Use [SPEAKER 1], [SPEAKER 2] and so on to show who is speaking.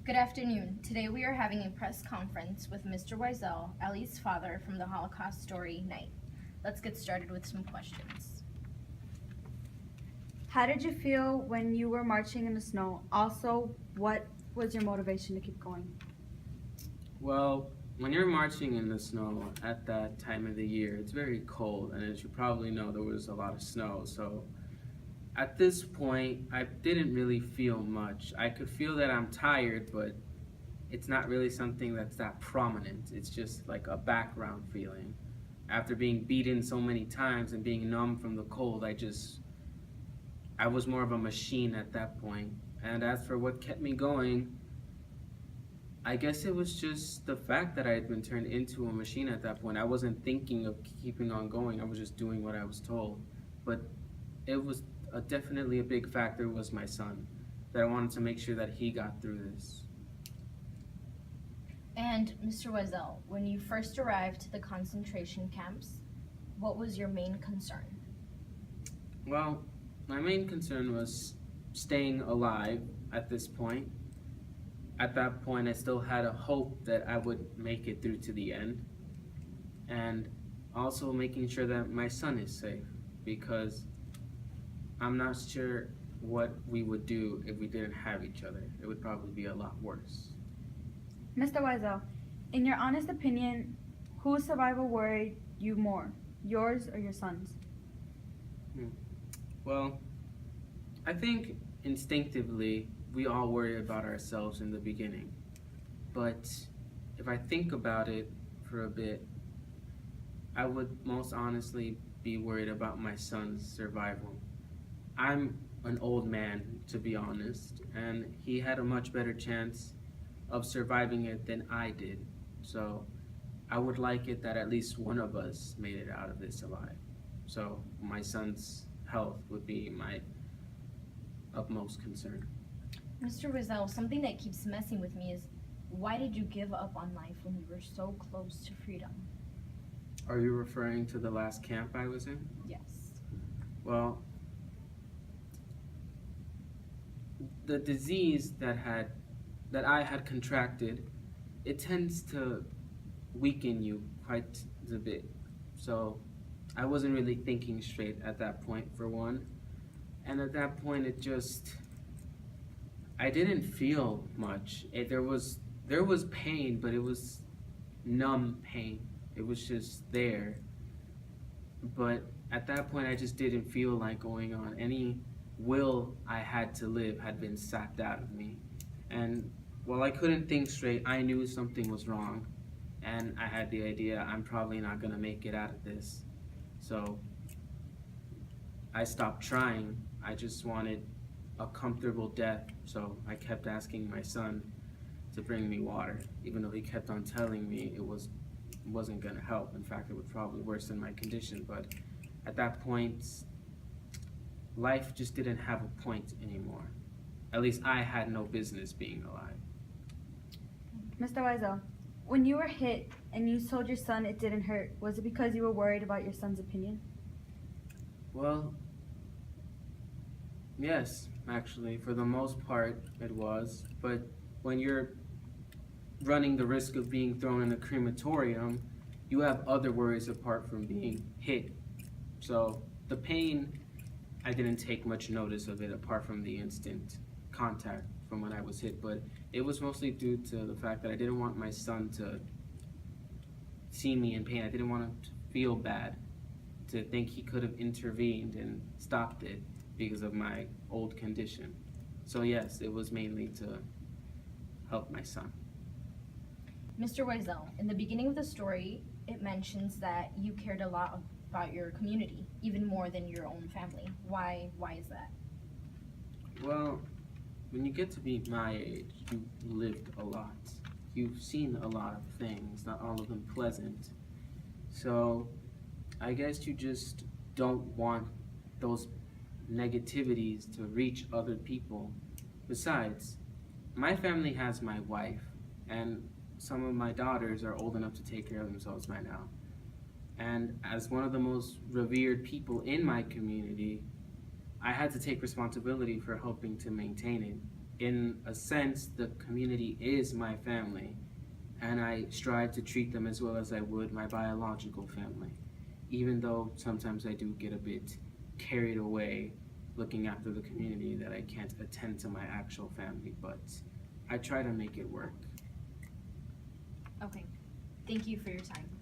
[SPEAKER 1] Good afternoon. Today we are having a press conference with Mr. Wiesel, Ellie's father from the Holocaust Story Night. Let's get started with some questions.
[SPEAKER 2] How did you feel when you were marching in the snow? Also, what was your motivation to keep going?
[SPEAKER 3] Well, when you're marching in the snow at that time of the year, it's very cold, and as you probably know, there was a lot of snow. So at this point, I didn't really feel much. I could feel that I'm tired, but it's not really something that's that prominent. It's just like a background feeling. After being beaten so many times and being numb from the cold, I was more of a machine at that point. And as for what kept me going, I guess it was just the fact that I had been turned into a machine at that point. I wasn't thinking of keeping on going. I was just doing what I was told. But it was definitely a big factor was my son. That I wanted to make sure that he got through this.
[SPEAKER 1] And Mr. Wiesel, when you first arrived to the concentration camps, what was your main concern?
[SPEAKER 3] Well, my main concern was staying alive at this point. At that point, I still had a hope that I would make it through to the end. And also making sure that my son is safe, because I'm not sure what we would do if we didn't have each other. It would probably be a lot worse.
[SPEAKER 2] Mr. Wiesel, in your honest opinion, whose survival worried you more, yours or your son's?
[SPEAKER 3] Well, I think instinctively we all worry about ourselves in the beginning. But if I think about it for a bit, I would most honestly be worried about my son's survival. I'm an old man, to be honest, and he had a much better chance of surviving it than I did. So I would like it that at least one of us made it out of this alive. So my son's health would be my utmost concern.
[SPEAKER 1] Mr. Wiesel, something that keeps messing with me is why did you give up on life when you were so close to freedom?
[SPEAKER 3] Are you referring to the last camp I was in?
[SPEAKER 1] Yes.
[SPEAKER 3] Well, the disease that I had contracted, it tends to weaken you quite a bit. So I wasn't really thinking straight at that point, for one. And at that point, I didn't feel much. There was pain, but it was numb pain. It was just there. But at that point, I just didn't feel like going on. Any will I had to live had been sapped out of me. And while I couldn't think straight, I knew something was wrong. And I had the idea I'm probably not going to make it out of this. So I stopped trying. I just wanted a comfortable death. So I kept asking my son to bring me water, even though he kept on telling me wasn't going to help. In fact, it would probably worsen my condition. But at that point, life just didn't have a point anymore. At least I had no business being alive.
[SPEAKER 2] Mr. Wiesel, when you were hit and you told your son it didn't hurt, was it because you were worried about your son's opinion?
[SPEAKER 3] Well, yes, actually, for the most part it was. But when you're running the risk of being thrown in a crematorium, you have other worries apart from being hit. So the pain, I didn't take much notice of it apart from the instant contact from when I was hit, but it was mostly due to the fact that I didn't want my son to see me in pain. I didn't want him to feel bad, to think he could have intervened and stopped it because of my old condition. So yes, it was mainly to help my son.
[SPEAKER 1] Mr. Wiesel, in the beginning of the story, it mentions that you cared a lot about your community, even more than your own family. Why is that?
[SPEAKER 3] Well, when you get to be my age, you've lived a lot. You've seen a lot of things, not all of them pleasant. So I guess you just don't want those negativities to reach other people. Besides, my family has my wife, and some of my daughters are old enough to take care of themselves by now. And as one of the most revered people in my community, I had to take responsibility for helping to maintain it. in a sense, the community is my family, and I strive to treat them as well as I would my biological family, even though sometimes I do get a bit carried away looking after the community that I can't attend to my actual family, but I try to make it work.
[SPEAKER 1] Okay. Thank you for your time.